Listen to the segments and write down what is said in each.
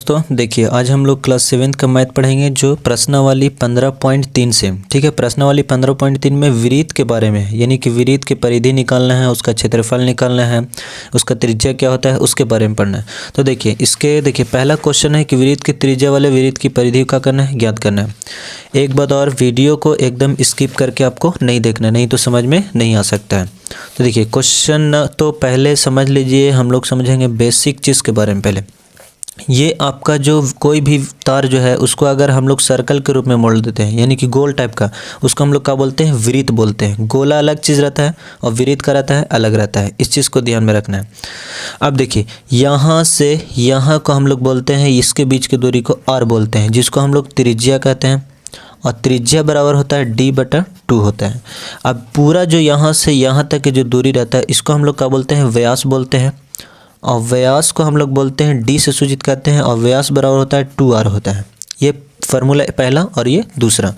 दोस्तों, देखिए आज हम लोग क्लास 7th का मैथ पढ़ेंगे जो प्रश्नावली 15.3 से। ठीक है, प्रश्नावली 15.3 में वृत्त के बारे में, यानी कि वृत्त की परिधि निकालना है, उसका क्षेत्रफल निकालना है, उसका त्रिज्या क्या होता है उसके बारे में पढ़ना है। तो देखिए पहला क्वेश्चन है कि वृत्त की त्रिज्या वाले वृत्त की परिधि का करना है, ज्ञात करना है। एक बात और, वीडियो को एकदम स्किप करके आपको नहीं देखना, नहीं तो समझ में नहीं आ सकता है। तो देखिए क्वेश्चन तो पहले समझ लीजिए, हम लोग समझेंगे बेसिक चीज़ के बारे में। पहले ये आपका जो कोई भी तार जो है उसको अगर हम लोग सर्कल के रूप में मोड़ देते हैं, यानी कि गोल टाइप का, उसको हम लोग क्या बोलते हैं, वृत्त बोलते हैं। गोला अलग चीज़ रहता है और वृत्त का रहता है अलग रहता है, इस चीज़ को ध्यान में रखना है। अब देखिए यहाँ से यहाँ को हम लोग बोलते हैं, इसके बीच की दूरी को r बोलते हैं, जिसको हम लोग त्रिज्या कहते हैं, और त्रिज्या बराबर होता है d/2 होता है। अब पूरा जो यहाँ से यहाँ तक की जो दूरी रहता है इसको हम लोग क्या बोलते हैं, व्यास बोलते हैं, और व्यास को हम लोग बोलते हैं d से सूचित करते हैं, और व्यास बराबर होता है 2r होता है। ये फार्मूला पहला और ये दूसरा।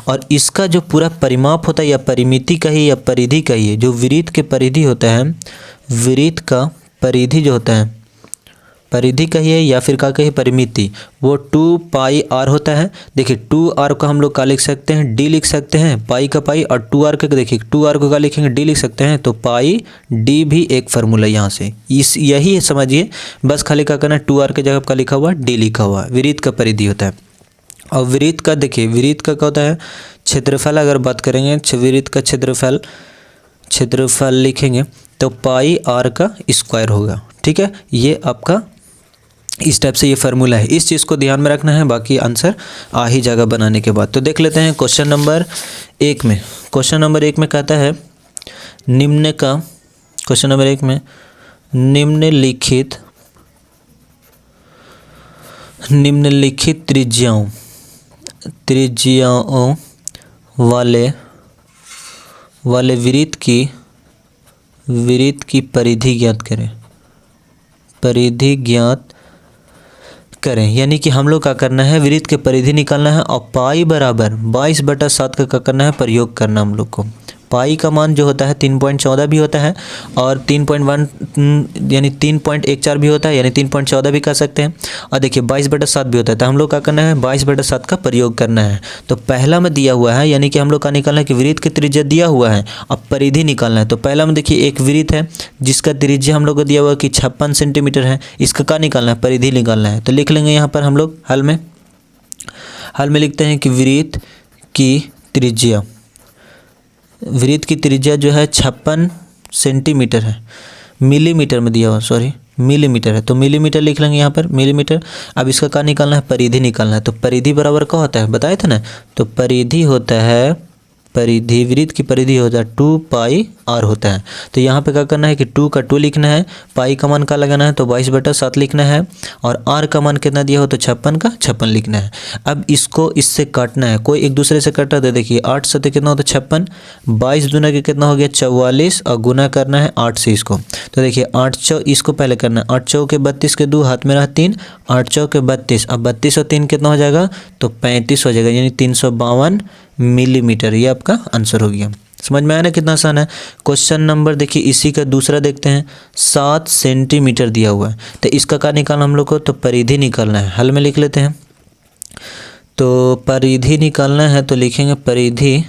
और इसका जो पूरा परिमाप होता है, या परिमिति कहिए या परिधि कहिए, जो वृत्त के परिधि होता है, वृत्त का परिधि जो होता है, परिधि कहिए या फिर क्या कहिए परिमिति, वो 2πr होता है। देखिए 2r को हम लोग क्या लिख सकते हैं, d लिख सकते हैं, पाई का पाई, और 2r का देखिए 2r को क्या लिखेंगे, d लिख सकते हैं। तो पाई d भी एक फार्मूला यहाँ से, इस यही समझिए, बस खाली क्या करना है, 2r के जगह का लिखा हुआ d लिखा हुआ, वृत्त का परिधि होता है। और वृत्त का देखिए, वृत्त का क्या होता है, क्षेत्रफल अगर बात करेंगे, वृत्त का क्षेत्रफल लिखेंगे तो पाई r का स्क्वायर होगा। ठीक है, ये आपका इस टाइप से ये फार्मूला है, इस चीज़ को ध्यान में रखना है, बाकी आंसर आ ही जाएगा बनाने के बाद। तो देख लेते हैं क्वेश्चन नंबर 1 में। क्वेश्चन नंबर 1 में कहता है क्वेश्चन नंबर 1 में निम्नलिखित त्रिज्याओं वाले वृत्त की परिधि ज्ञात करें। यानी कि हम लोग क्या करना है, वृत्त के परिधि निकालना है, और पाई बराबर 22/7 का क्या करना है, प्रयोग करना हम लोग को। पाई का मान जो होता है 3.14 भी होता है, और 3.1 यानी 3.14 भी होता है, यानी 3.14 भी कह सकते हैं। और देखिए 22/7 भी होता है, तो हम लोग क्या करना है, 22/7 का प्रयोग करना है। तो पहला में दिया हुआ है, यानी कि हम लोग का निकालना है कि वृत्त की त्रिज्या दिया हुआ है, अब परिधि निकालना है। तो पहला में देखिए एक वृत्त है जिसका त्रिज्या हम लोग को दिया हुआ है कि 56 सेंटीमीटर है, इसका क्या निकालना है, परिधि निकालना है। तो लिख लेंगे यहाँ पर हम लोग हल में लिखते हैं कि वृत्त की त्रिज्या जो है 56 सेंटीमीटर है, मिलीमीटर में दिया हुआ, मिलीमीटर है, तो मिलीमीटर लिख लेंगे यहाँ पर, मिलीमीटर। अब इसका क्या निकालना है, परिधि निकालना है। तो परिधि बराबर क्या होता है, बताए थे ना, तो परिधि होता है, वृत्त की परिधि होता है 2πr होता है। तो यहाँ पे क्या करना है कि 2 का 2 लिखना है, पाई का मान का लगाना है तो 22/7 लिखना है, और r का मान कितना दिया हो तो 56 का 56 लिखना है। अब इसको इससे काटना है, कोई एक दूसरे से कट रहा है। देखिए 8 से कितना होता है 56, 22 दूना के कितना हो गया 44, और गुना करना है 8 से इसको। तो देखिए 8 चौ इसको पहले करना है, 8 चौ के 32 के 2 हाथ में रहा 3, 8 चौ के 32, अब 32 और 3 कितना हो जाएगा तो 35 हो जाएगा, यानी 352 मिलीमीटर। ये आपका आंसर हो गया। समझ में आया ना, कितना आसान है। क्वेश्चन नंबर देखिए इसी का दूसरा देखते हैं, 7 सेंटीमीटर दिया हुआ है, तो इसका क्या निकालना हम लोग को, तो परिधि निकालना है। हल में लिख लेते हैं, तो परिधि निकालना है तो लिखेंगे परिधि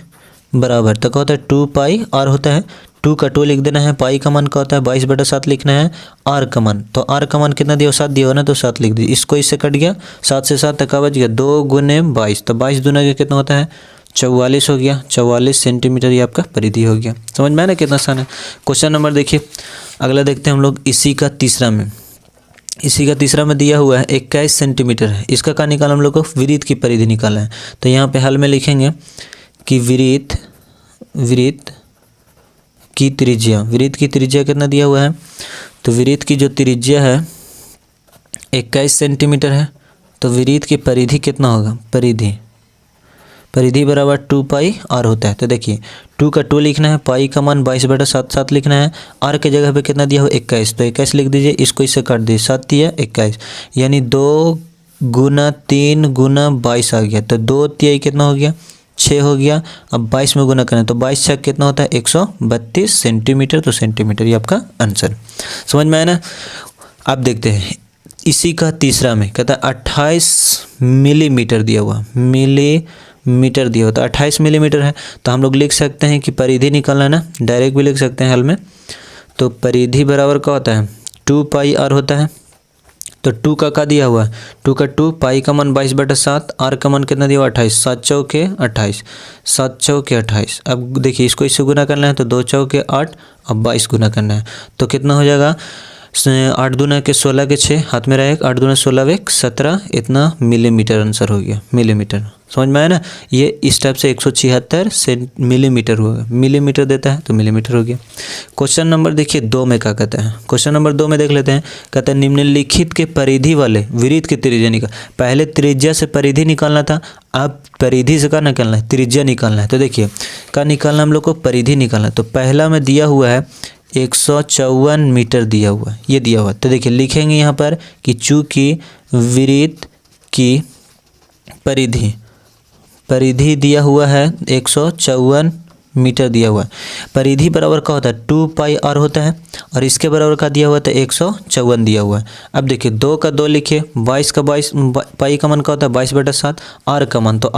बराबर, तो क्या होता है 2πr होता है, 2 का 2 लिख देना है, पाई का मान का होता है 22/7 लिखना है, r का मान, तो r का मान कितना दिया 7 दिया हो ना, तो 7 लिख दीजिए। इसको इससे कट गया, 7 से 7 तक बच गया, 2 गुने 22, तो 22 दूना के कितना होता है 44 हो गया, 44 सेंटीमीटर ये आपका परिधि हो गया। समझ में आया ना, कितना आसान है। क्वेश्चन नंबर देखिए अगला देखते हैं हम लोग, इसी का तीसरा में दिया हुआ है 21 सेंटीमीटर है, इसका क्या निकाला हम लोग को, वृत्त की परिधि निकाला है। तो यहाँ पे हल में लिखेंगे कि वृत्त की त्रिज्या कितना दिया हुआ है, तो वृत्त की जो त्रिज्या है 21 सेंटीमीटर है, तो वृत्त की परिधि कितना होगा, परिधि बराबर 2πr होता है। तो देखिए 2 का 2 लिखना है, पाई का मान 22/7 लिखना है, r के जगह पे कितना दिया हो 21, तो 21 लिख दीजिए, इसको इससे काट दीजिए, 7 या 21, यानी 2 गुना 3 गुना 22 आ गया, तो 2 तिहाई कितना हो गया 6 हो गया। अब 22 में गुना करें तो 22 छक कितना होता है 132 सेंटीमीटर, तो सेंटीमीटर ये आपका आंसर। समझ में आया ना। अब देखते हैं इसी का तीसरा में कहता है 28 मिलीमीटर दिया हुआ, मिलीमीटर दिया हुआ, तो 28 मिलीमीटर है। तो हम लोग लिख सकते हैं कि परिधि निकालना है ना, डायरेक्ट भी लिख सकते हैं हल में। तो परिधि बराबर क्या होता है, 2πr होता है। तो 2 का दिया हुआ है, 2 का 2, पाई का मान 22/7, आर का मान कितना दिया हुआ 28, 7 चौके 28, 7 चौके 28। अब देखिए इसको इससे गुना करना है तो 2 चौके 8, अब 22 गुना करना है तो कितना हो जाएगा, 8 दूना के 16 के 6, हाथ में रहेगा 8 दूना 16 1 17, इतना मिलीमीटर आंसर हो गया, मिलीमीटर। समझ में आया ना, ये इस टाइप से 176 से मिलीमीटर होगा, मिलीमीटर देता है तो मिलीमीटर हो गया। क्वेश्चन नंबर देखिए 2 में क्या कहता है, क्वेश्चन नंबर 2 में देख लेते हैं। कहता है निम्नलिखित के परिधि वाले वृत्त की त्रिज्या निकाल। पहले त्रिज्या से परिधि निकालना था, अब परिधि से क्या निकालना है, त्रिज्या निकालना है। तो देखिए क्या निकालना हम लोग को, परिधि निकालना है। तो पहला में दिया हुआ है 154 मीटर दिया हुआ है, ये दिया हुआ है। तो देखिए लिखेंगे यहाँ पर कि चूँकि वृत्त की परिधि दिया हुआ है 154 मीटर दिया हुआ है, परिधि बराबर क्या होता है 2πr होता है, और इसके बराबर का दिया हुआ था 154 दिया हुआ है। अब देखिए 2 का 2 लिखिए, 22 का 22, पाई का मान क्या होता है 22/7, आर का मान तो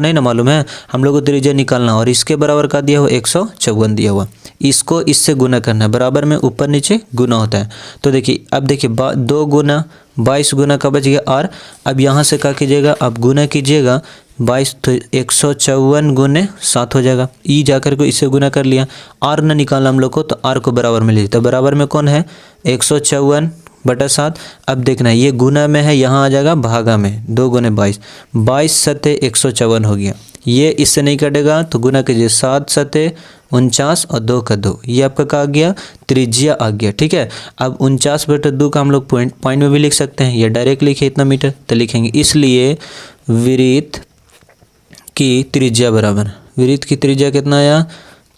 नहीं ना मालूम है, हम लोग को त्रिज्या निकालना, और इसके बराबर का दिया हुआ 154 दिया हुआ, इसको इससे गुना करना है, बराबर में ऊपर नीचे गुना होता है। तो देखिए अब देखिए 2 गुना 22 गुना का बच गया आर। अब यहाँ से क्या कीजिएगा, अब गुना कीजिएगा 22, तो 154 गुने 7 हो जाएगा, ई जाकर को इससे गुना कर लिया, आर न निकालना हम लोग को, तो आर को बराबर में लीजिए। तो बराबर में कौन है 154/7। अब देखना ये गुना में है, यहाँ आ जाएगा भागा में, 2 गुने 22, 22 सत्ते 154 हो गया। ये इससे नहीं कटेगा तो गुना कीजिए, 7 सत्ते 49 और 2 का 2, ये आपका क्या आ गया, त्रिज्या आ गया। ठीक है, अब 49/2 का हम लोग पॉइंट में भी लिख सकते हैं, या डायरेक्ट लिखे इतना मीटर, तो लिखेंगे इसलिए वृत्त की त्रिज्या बराबर, वृत्त की त्रिज्या कितना आया,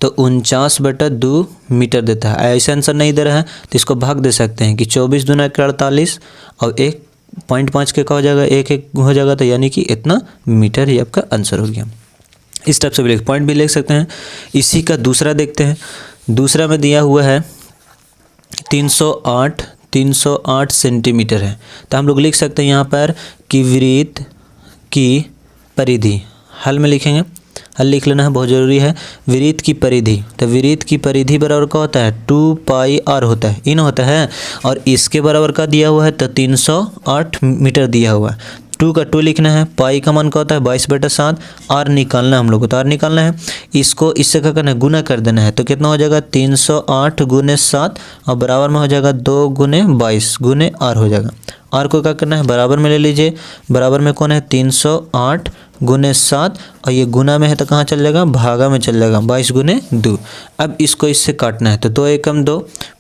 तो 49/2 मीटर देता है। ऐसा आंसर नहीं दे रहा है तो इसको भाग दे सकते हैं कि 24 दूना के 48 और 1.5 के का हो जाएगा, 1 हो जाएगा, तो यानी कि इतना मीटर ही आपका आंसर हो गया। इस टाइप से भी पॉइंट भी लिख सकते हैं। इसी का दूसरा देखते हैं। दूसरा में दिया हुआ है 308 सेंटीमीटर है, तो हम लोग लिख सकते हैं यहाँ पर कि वृत्त की परिधि, हल में लिखेंगे, हल लिख लेना है, बहुत ज़रूरी है। वृत्त की परिधि, तो वृत्त की परिधि बराबर का होता है 2πr होता है, इन होता है, और इसके बराबर का दिया हुआ है तो 308 मीटर दिया हुआ है। 2 का 2 लिखना है, पाई का मान का होता है 22/7, आर निकालना है हम लोग को, तो आर निकालना है, इसको इससे क्या करना है, गुना कर देना है, तो कितना हो जाएगा 308 गुने 7, और बराबर में हो जाएगा 2 गुने 22 गुने आर हो जाएगा। आर को क्या करना है, बराबर में ले लीजिए, बराबर में कौन है 308 गुने 7, और ये गुना में है तो कहाँ चल जाएगा, भागा में चल जाएगा, 22 गुने 2। अब इसको इससे काटना है, तो 2 एकम 2,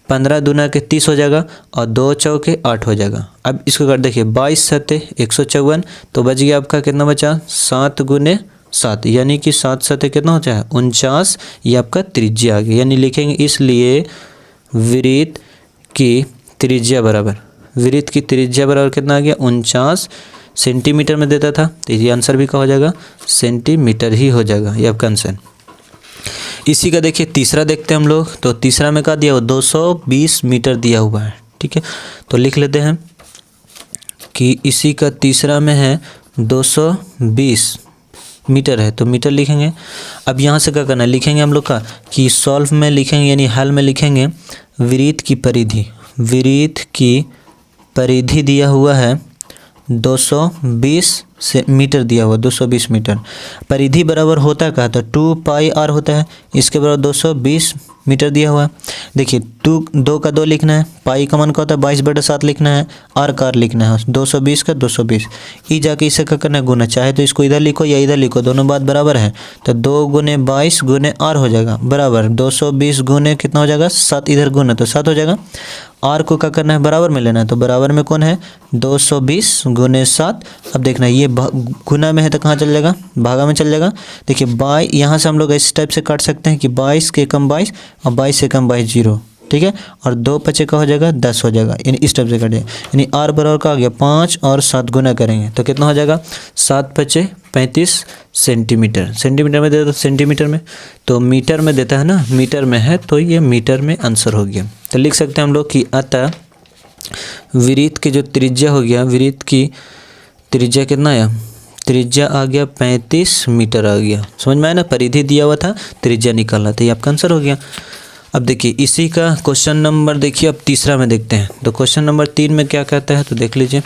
15 दूना के 30 हो जाएगा, और 2 चौके 8 हो जाएगा। अब इसको काट देखिए, 22 सत्ते 154, तो बच गया आपका कितना बचा, 7 गुने 7, यानी कि 7 सत्ते कितना होता है 49, ये आपका त्रिज्या आ गया। यानी लिखेंगे इसलिए वृत्त की त्रिज्या बराबर, वृत्त की त्रिज्या बराबर कितना आ गया 49 सेंटीमीटर में देता था, तो ये आंसर भी क्या हो जाएगा, सेंटीमीटर ही हो जाएगा, ये आपका आंसर। इसी का देखिए तीसरा देखते हैं हम लोग। तो तीसरा में क्या दिया हुआ 220 मीटर दिया हुआ है। ठीक है, तो लिख लेते हैं कि इसी का तीसरा में है 220 मीटर है, तो मीटर लिखेंगे। अब यहाँ से क्या करना है, लिखेंगे हम लोग का कि सॉल्व में लिखेंगे, यानी हल में लिखेंगे वृत्त की परिधि, वृत्त की परिधि दिया हुआ है 220 से मीटर दिया हुआ, 220 मीटर। परिधि बराबर होता है, कहा तो 2πr होता है, इसके बराबर 220 मीटर दिया हुआ है। देखिए 2 का 2 लिखना है, पाई का मान का होता है 22/7 लिखना है, आर का आर लिखना है, 220 का 220, ई जाके इसे क्या करना है गुना, चाहे तो इसको इधर लिखो या इधर लिखो, दोनों बात बराबर है, तो 2 गुने 22 गुने आर हो जाएगा बराबर 220 गुने कितना हो जाएगा 7, इधर गुना तो 7 हो जाएगा। आर को क्या करना है, बराबर में लेना है, तो बराबर में कौन है 220 गुने 7। अब देखना ये गुना में है तो कहाँ चल जाएगा, भागा में चल जाएगा। देखिए 22, यहाँ से हम लोग इस टाइप से काट सकते हैं कि 22 के कम 22 और 22 से कम 22 0, ठीक है, और 2 पचे का हो जाएगा 10 हो जाएगा, यानी इस टाइप से कट जाएगा। यानी आर बराबर का आ गया 5 और 7 गुना करेंगे तो कितना हो जाएगा 7 पचे 35 सेंटीमीटर। सेंटीमीटर में देता है सेंटीमीटर में, तो मीटर में देता है ना, मीटर में है तो ये मीटर में आंसर हो गया। तो लिख सकते हैं हम लोग कि अतः वृत्त की जो त्रिज्या हो गया, वृत्त की त्रिज्या कितना आया, त्रिज्या आ गया 35 मीटर आ गया। समझ में आया ना, परिधि दिया हुआ था, त्रिज्या निकालना था, ये आपका आंसर हो गया। अब देखिए इसी का क्वेश्चन नंबर देखिए अब तीसरा में देखते हैं। तो क्वेश्चन नंबर 3 में क्या कहता है, तो देख लीजिए।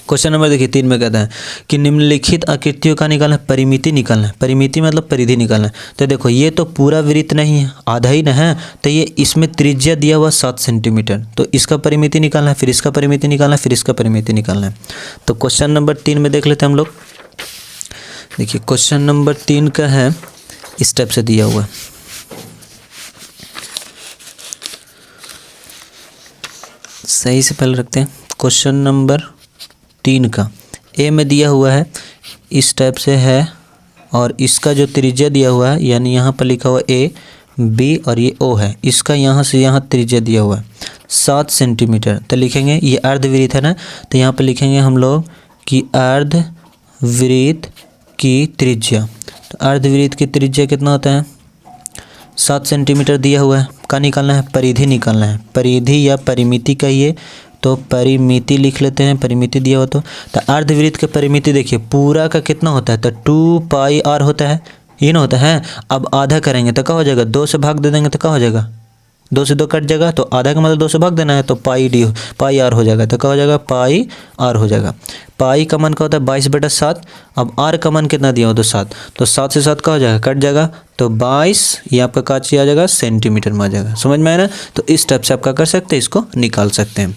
क्वेश्चन नंबर देखिए 3 में कहता है कि निम्नलिखित आकृतियों का निकालना, परिमिति निकालना है। परिमिति मतलब परिधि निकालना है। तो देखो ये तो पूरा वृत्त नहीं है, आधा ही ना है, तो ये इसमें त्रिज्या दिया हुआ 7 सेंटीमीटर, तो इसका परिमिति निकालना है, फिर इसका परिमिति निकालना है, फिर इसका परिमिति निकालना है। तो क्वेश्चन नंबर 3 में देख लेते हैं हम लोग। देखिए क्वेश्चन नंबर 3 का है, इस टाइप से दिया हुआ है। सही से पहले रखते हैं। क्वेश्चन नंबर 3 का ए में दिया हुआ है, इस टाइप से है, और इसका जो त्रिज्या दिया हुआ है, यानी यहाँ पर लिखा हुआ ए बी और ये ओ है, इसका यहाँ से यहाँ त्रिज्या दिया हुआ है 7 सेंटीमीटर। तो लिखेंगे ये अर्धवृत्त है ना, तो यहाँ पर लिखेंगे हम लोग कि अर्धवृत्त की त्रिज्या। तो अर्धवृत्त की त्रिज्या कितना होता है, 7 सेंटीमीटर दिया हुआ है। का निकालना है, परिधि निकालना है, परिधि या परिमिति कहिए, तो परिमिति लिख लेते हैं, परिमिति दिया हो तो अर्धवृत्त के परिमिति देखिए पूरा का कितना होता है, तो 2 पाई आर होता है, ये ना होता है। अब आधा करेंगे तो क्या हो जाएगा, 2 से भाग दे देंगे तो क्या हो जाएगा, 2 से 2 कट जाएगा, तो आधा का मतलब 2 से भाग देना है, तो पाई आर हो जाएगा। तो क्या हो जाएगा, पाई आर हो जाएगा। पाई का मान क्या होता है, 22/7। अब आर का मान कितना दिया हो, तो 7, तो 7 से 7 क्या हो जाएगा, कट जाएगा, तो 22 ये आपका काची आ जाएगा, सेंटीमीटर में आ जाएगा। समझ में आया ना। तो इस टाइप से आप क्या कर सकते हैं, इसको निकाल सकते हैं।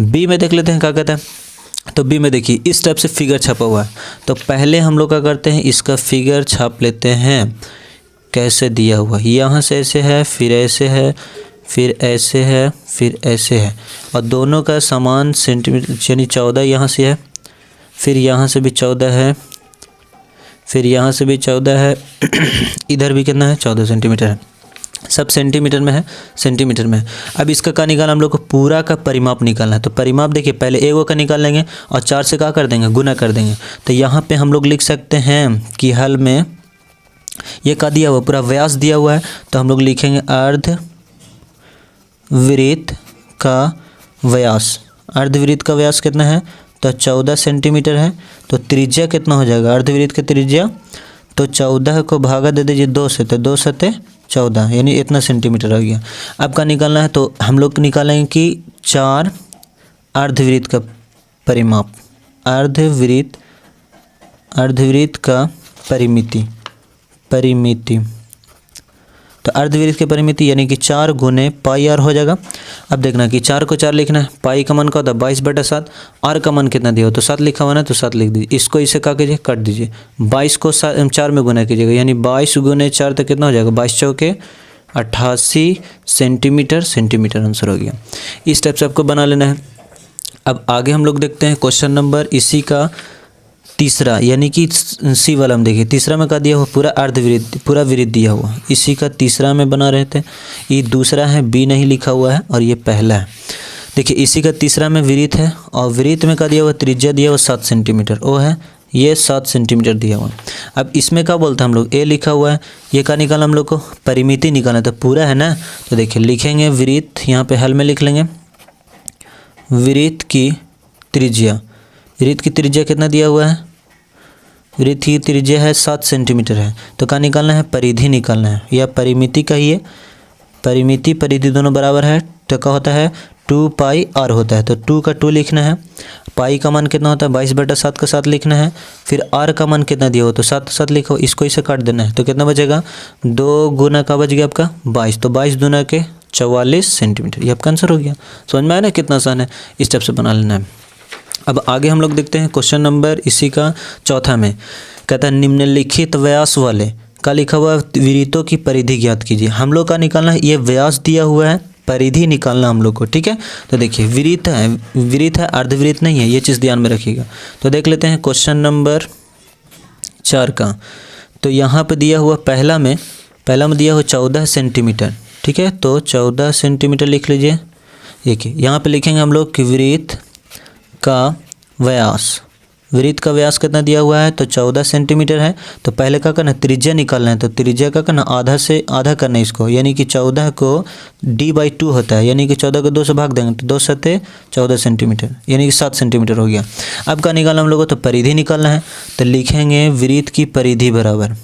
बी में देख लेते हैं क्या कहता है। तो बी में देखिए इस टाइप से फिगर छपा हुआ है। तो पहले हम लोग क्या करते हैं, इसका फिगर छाप लेते हैं। कैसे दिया हुआ, यहाँ से ऐसे है, फिर ऐसे है, फिर ऐसे है, फिर ऐसे है, और दोनों का समान सेंटीमीटर, यानी 14 यहाँ से है, फिर यहाँ से भी 14 है, फिर यहाँ से भी 14 है, इधर भी कितना है, 14 सेंटीमीटर है। सब सेंटीमीटर में है, सेंटीमीटर में है। अब इसका क्या निकालना, हम लोग को पूरा का परिमाप निकालना है। तो परिमाप देखिए पहले एगो का निकाल लेंगे और 4 से क्या कर देंगे, गुना कर देंगे। तो यहाँ पे हम लोग लिख सकते हैं कि हल में ये का दिया हुआ, पूरा व्यास दिया हुआ है, तो हम लोग लिखेंगे अर्धवृत्त का व्यास। अर्धवृत्त का व्यास कितना है, तो 14 सेंटीमीटर है। तो त्रिज्या कितना हो जाएगा, अर्धवृत्त की त्रिज्या, तो 14 को भागा दे दीजिए 2 से, तो 2 सते 14, यानी इतना सेंटीमीटर आ गया। अब का निकालना है, तो हम लोग निकालेंगे कि 4 अर्धवृत्त का परिमाप, अर्धवृत्त का परिमिति। तो अर्धवृत्त की परिमिति यानी कि 4 गुने पाई आर हो जाएगा। अब देखना कि 4 को 4 लिखना है, पाई का मान का होता है 22/7, आर का मान कितना दिया हो, तो 7 लिखा हुआ ना, तो 7 लिख दीजिए। इसको इसे क्या कीजिए, काट दीजिए। 22 को 4 में गुना कीजिएगा, यानी 22 गुने 4 तो कितना हो जाएगा, 22 चौके 88 सेंटीमीटर आंसर हो गया। इस टाइप से आपको बना लेना है। अब आगे हम लोग देखते हैं क्वेश्चन नंबर इसी का तीसरा, यानी कि सी वाला हम देखिए। तीसरा में क्या दिया हुआ, पूरा अर्धवृत्त, पूरा वृत्त दिया हुआ, इसी का तीसरा में बना रहे थे। ये दूसरा है, बी नहीं लिखा हुआ है, और ये पहला है। देखिए इसी का तीसरा में वृत्त है, और वृत्त में क्या दिया हुआ, त्रिज्या दिया हुआ 7 सेंटीमीटर, वो है ये 7 सेंटीमीटर दिया हुआ। अब इसमें क्या बोलते हैं हम लोग, ए लिखा हुआ है, ये क्या निकालना हम लोग को, परिमिति निकालना। तो पूरा है ना, तो देखिए लिखेंगे वृत्त, यहाँ पे हल में लिख लेंगे वृत्त की त्रिज्या। वृत्त की त्रिज्या कितना दिया हुआ है, वृत्त की त्रिज्या है 7 सेंटीमीटर है। तो क्या निकालना है, परिधि निकालना है, या परिमिति कहिए। परिमिति परिधि दोनों बराबर है, तो क्या होता है, 2 पाई आर होता है। तो 2 का 2 लिखना है, पाई का मान कितना होता है, 22/7 का 7 लिखना है, फिर आर का मान कितना दिया हो, तो 7 लिखो, इसको इसे काट देना है। तो कितना बचेगा, 2 गुना का बच गया आपका 22, तो 22 दूना के 44 सेंटीमीटर, ये आपका आंसर हो गया। समझ में आया ना, कितना आसान है, इस टाइप से बना लेना है। अब आगे हम लोग देखते हैं क्वेश्चन नंबर इसी का चौथा में, कहता है निम्नलिखित व्यास वाले का लिखा हुआ वृत्तों की परिधि ज्ञात कीजिए। हम लोग का निकालना है, ये व्यास दिया हुआ है, परिधि निकालना हम लोग को, ठीक है। तो देखिए वृत्त है, अर्धवृत्त नहीं है, ये चीज़ ध्यान में रखिएगा। तो देख लेते हैं क्वेश्चन नंबर 4 का। तो यहाँ पे दिया हुआ पहला में दिया हुआ 14 सेंटीमीटर, ठीक है। तो 14 सेंटीमीटर लिख लीजिए। देखिए यहाँ पे लिखेंगे हम लोग कि वृत्त का व्यास, वृत्त का व्यास कितना दिया हुआ है, तो 14 सेंटीमीटर है। तो पहले क्या करना है, त्रिज्या निकालना है। तो त्रिज्या का करना आधा से आधा करना है इसको, यानी कि 14 को d/2 होता है, यानी कि 14 को 2 से भाग देंगे तो 2 सत्ते 14 सेंटीमीटर, यानी कि 7 सेंटीमीटर हो गया। अब क्या निकालना हम लोगों को, तो परिधि निकालना है। तो लिखेंगे वृत्त की परिधि बराबर,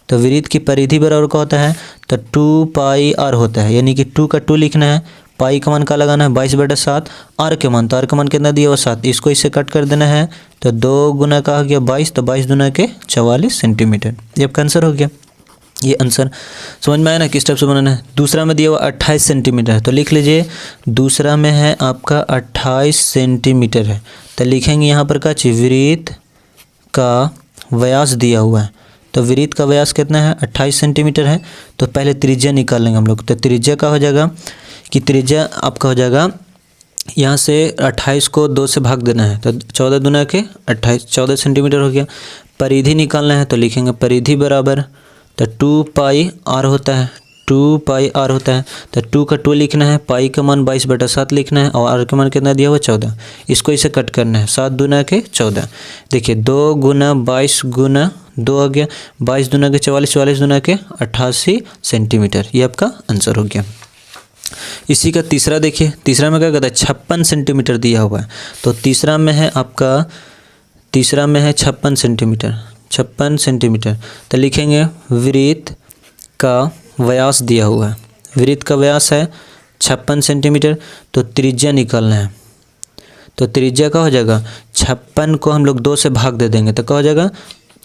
तो वृत्त की परिधि बराबर क्या होता है, तो 2πr होता है, यानी कि 2 का 2 लिखना है, पाई का मान का लगाना है 22/7, आर के मान, तो आर का मान कितना दिया हुआ 7, इसको इससे कट कर देना है। तो 2 गुना का हो गया 22, तो 22 दूना के 44 सेंटीमीटर, ये आपका आंसर हो गया। ये आंसर समझ में आया ना, किस टाइप से बनाना है। दूसरा में दिया हुआ 28 सेंटीमीटर है, तो लिख लीजिए दूसरा में है आपका 28 सेंटीमीटर है। तो लिखेंगे यहाँ पर क्या चीज़, वृत्त का व्यास दिया हुआ है। तो वृत्त का व्यास कितना है, 28 सेंटीमीटर है। तो पहले त्रिज्या निकाल लेंगे हम लोग। तो त्रिज्या का हो जाएगा कि त्रिज्या आपका हो जाएगा, यहाँ से 28 को 2 से भाग देना है, तो 14 दूना के 28, 14 सेंटीमीटर हो गया। परिधि निकालना है, तो लिखेंगे परिधि बराबर, तो 2πr होता है, 2πr होता है। तो 2 का 2 लिखना है, पाई का मान 22/7 लिखना है, और आर का मान कितना दिया हुआ 14, इसको इसे कट करना है, 7 दूना के 14। देखिए 2 गुना 22 गुना 2 हो गया, 22 दूना के 44, 44 दूना के 88 सेंटीमीटर, ये आपका आंसर हो गया। इसी का तीसरा देखिए, तीसरा में क्या कहता है, 56 सेंटीमीटर दिया हुआ है। तो तीसरा में है आपका, तीसरा में है 56 सेंटीमीटर, 56 सेंटीमीटर। तो लिखेंगे वृत्त का व्यास दिया हुआ है, वृत्त का व्यास है 56 सेंटीमीटर। तो त्रिज्या निकालना है। तो त्रिज्या का हो जाएगा, 56 को हम लोग 2 से भाग दे देंगे, तो क्या हो जाएगा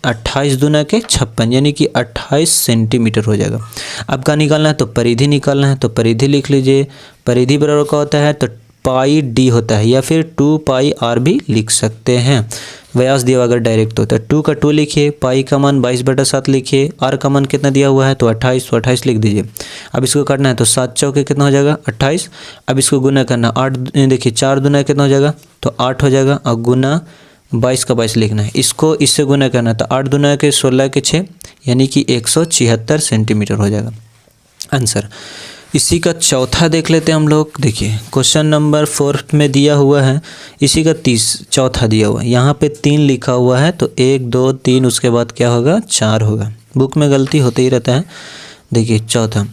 28 दूना के 56, यानी कि 28 सेंटीमीटर हो जाएगा। अब क्या निकालना है, तो परिधि निकालना है। तो परिधि लिख लीजिए, परिधि बराबर क्या होता है, तो πd होता है, या फिर 2πr भी लिख सकते हैं। व्यास दिया हुआ अगर डायरेक्ट होता है, 2 का 2 लिखिए, पाई का मान 22/7 लिखिए, आर का मान कितना दिया हुआ है, तो 28, तो 28 लिख दीजिए। अब इसको काटना है, तो 7 चौके कितना हो जाएगा 28। अब इसको गुना करना, 8 देखिए 4 दूना कितना हो जाएगा, तो 8 हो जाएगा, और गुना 22 का 22 लिखना है, इसको इससे गुना करना है, तो 8 दूना के 16 के 6, यानी कि 176 सेंटीमीटर हो जाएगा आंसर। इसी का चौथा देख लेते हैं हम लोग। देखिए क्वेश्चन नंबर 4 में दिया हुआ है, इसी का चौथा दिया हुआ है। यहाँ पे 3 लिखा हुआ है, तो 1 2 3 उसके बाद क्या होगा 4 होगा। बुक में गलती होते ही रहता है। देखिए चौथा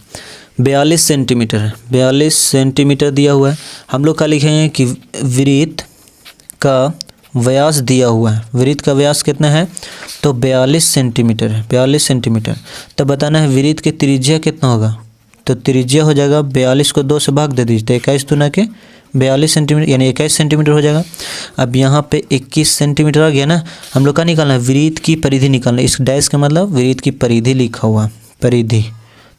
42 सेंटीमीटर है, 42 सेंटीमीटर दिया हुआ है। हम लोग क्या लिखेंगे कि वृत्त का व्यास दिया हुआ है, वृत्त का व्यास कितना है, तो 42 सेंटीमीटर है, 42 सेंटीमीटर। तो बताना है वृत्त की त्रिज्या कितना होगा, तो त्रिज्या हो जाएगा 42 को 2 से भाग दे दीजिए, तो 21 दूना के 42 सेंटीमीटर, यानी 21 सेंटीमीटर हो जाएगा। अब यहाँ पे 21 सेंटीमीटर आ गया ना। हम लोग का निकालना है, वृत्त की परिधि निकालना है। इस डैश का मतलब वृत्त की परिधि लिखा हुआ, परिधि।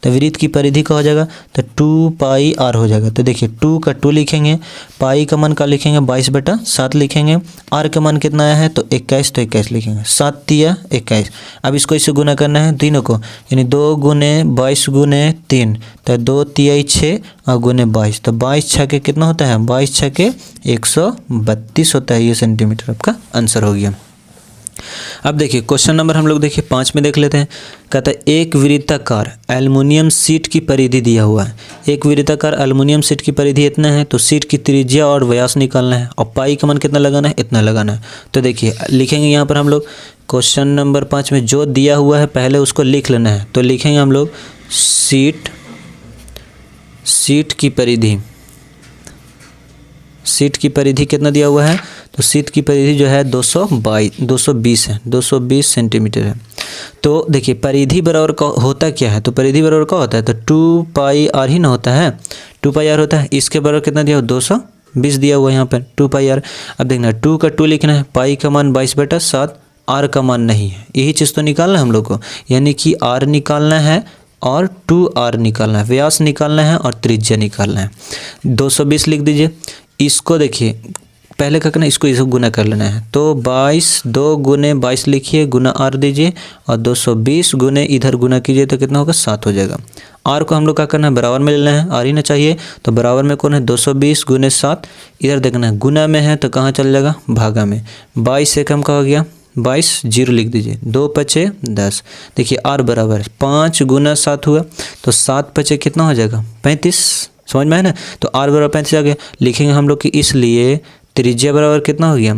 तो वृत्त की परिधि का हो जाएगा, तो 2πr हो जाएगा। तो देखिए 2 का 2 लिखेंगे, पाई का मान का लिखेंगे 22/7 लिखेंगे, आर का मान कितना आया है, तो 21, तो 21 लिखेंगे, 7 तिया 21। अब इसको इससे गुना करना है तीनों को, यानी 2 गुने 22 गुने 3, तो 2 तिया 6 और गुने 22, तो 22 छके कितना होता है, 22 छके 132 होता है। ये सेंटीमीटर आपका आंसर हो गया। अब देखिए क्वेश्चन नंबर हम लोग देखिए 5 में देख लेते हैं। कहता है एक वृत्ताकार एल्युमिनियम शीट की परिधि दिया हुआ है। एक वृत्ताकार एल्युमिनियम शीट की परिधि इतना है, तो शीट की त्रिज्या और व्यास निकालना है, और पाई का मान कितना लगाना है, इतना लगाना है। तो देखिए लिखेंगे यहाँ पर हम लोग क्वेश्चन नंबर 5 में जो दिया हुआ है पहले उसको लिख लेना है। तो लिखेंगे हम लोग शीट की परिधि, शीट की परिधि कितना दिया हुआ है, तो शीट की परिधि जो है 220 है, 220 सेंटीमीटर है। तो देखिए परिधि बराबर का होता क्या है, तो परिधि बराबर का होता है, तो 2πr ही ना होता है, 2πr होता है। इसके बराबर कितना दिया हुआ, 220 दिया हुआ है यहाँ पर 2πr। अब देखना 2 का 2 लिखना है, पाई का मान 22/7, आर का मान नहीं है, यही चीज़ तो निकालना है हम लोग को, यानी कि आर निकालना है और 2r निकालना है, व्यास निकालना है और त्रिज्या निकालना है। 220 लिख दीजिए। इसको देखिए पहले क्या करना है, इसको गुना कर लेना है, तो 22 2 गुने 22 लिखिए, गुना आर दीजिए, और 220 गुने इधर गुना कीजिए तो कितना होगा 7 हो जाएगा। आर को हम लोग क्या करना है, बराबर में लेना है, आर ही ना चाहिए, तो बराबर में कौन है 220 गुने 7, इधर देखना है गुना में है तो कहाँ चल जाएगा, भागा में। 22 से कम का हो गया 22, 0 लिख दीजिए, 2 पचे 10। देखिए आर बराबर 5 गुना 7 हुआ, तो 7 पचे कितना हो जाएगा 35, समझ में है ना। तो आर बराबर 35 आ गया। लिखेंगे हम लोग कि इसलिए त्रिज्या बराबर कितना हो गया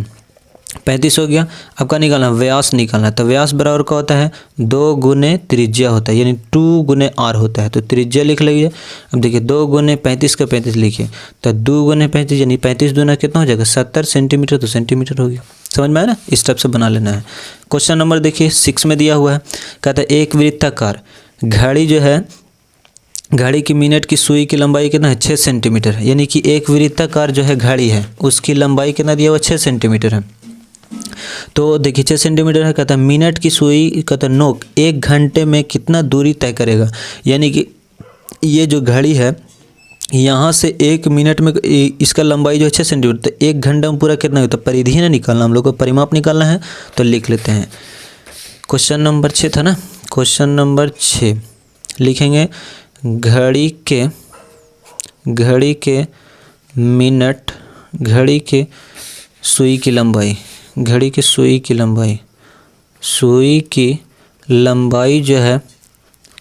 35 हो गया। अब क्या निकालना है, व्यास निकालना है। तो व्यास बराबर का होता है 2 गुने त्रिज्या होता है, यानी 2 गुने r होता है। तो त्रिज्या लिख लीजिए। अब देखिए 2 गुने 35 का 35 लिखिए, तो 2 गुने 35 यानी 35 दूना कितना हो जाएगा 70 सेंटीमीटर, तो सेंटीमीटर हो गया। समझ में आया ना, इस टाइप से बना लेना है। क्वेश्चन नंबर देखिए 6 में दिया हुआ है, कहता है एक वृत्ताकार घड़ी जो है, घड़ी की मिनट की सुई की लंबाई कितना है 6 सेंटीमीटर, यानी कि एक वृत्ताकार जो है घड़ी है उसकी लंबाई कितना दिया हुआ 6 सेंटीमीटर है। तो देखिए 6 सेंटीमीटर है, कहता है मिनट की सुई कहता है नोक 1 घंटे में कितना दूरी तय करेगा, यानी कि ये जो घड़ी है यहाँ से 1 मिनट में इसका लंबाई जो है 6 सेंटीमीटर, तो 1 घंटे में पूरा कितना होता है, परिधि ना निकालना, हम लोग को परिमाप निकालना है। तो लिख लेते हैं। क्वेश्चन नंबर 6 था ना, क्वेश्चन नंबर 6 लिखेंगे घड़ी के मिनट, घड़ी के सुई की लंबाई, घड़ी की सुई की लंबाई, सुई की लंबाई जो है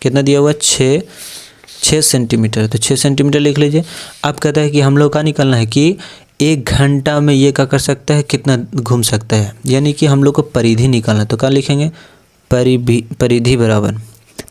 कितना दिया हुआ 6 सेंटीमीटर, तो 6 सेंटीमीटर लिख लीजिए। अब कहता है कि हम लोग का निकालना है कि 1 घंटा में ये क्या कर सकता है, कितना घूम सकता है, यानी कि हम लोग को परिधि निकालना है। तो क्या लिखेंगे, परिधि बराबर,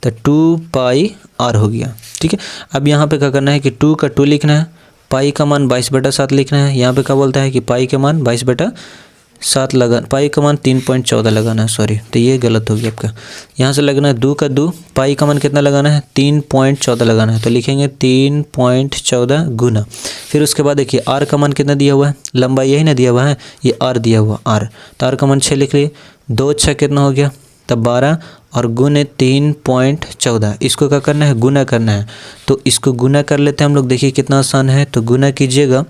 तो 2 पाई r हो गया। ठीक है, अब यहाँ पे क्या करना है कि 2 का 2 लिखना है, पाई का मान 22/7 लिखना है। यहाँ पे क्या बोलता है कि पाई का मान 22/7 लगा, पाई का मान 3.14 लगाना है, सॉरी तो ये गलत हो गया आपका। यहाँ से लगना है 2 का 2, पाई का मान कितना लगाना है 3.14 लगाना है। तो लिखेंगे 3.14 गुना, फिर उसके बाद देखिए r का मान कितना दिया हुआ है, लंबाई यही ना दिया हुआ है, ये r दिया हुआ r, तो r का मान 6 लिख लिए। 2 6 कितना हो गया, तब 12 और गुने 3.14, इसको क्या करना है, गुना करना है। तो इसको गुना कर लेते हैं हम लोग, देखिए कितना आसान है। तो गुना कीजिएगा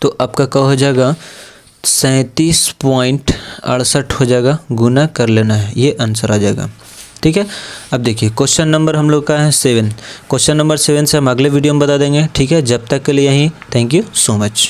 तो आपका क्या हो जाएगा 37.68 हो जाएगा, गुना कर लेना है, ये आंसर आ जाएगा। ठीक है, अब देखिए क्वेश्चन नंबर हम लोग का है 7। क्वेश्चन नंबर 7 से हम अगले वीडियो में बता देंगे। ठीक है, जब तक के लिए यहीं, थैंक यू सो मच।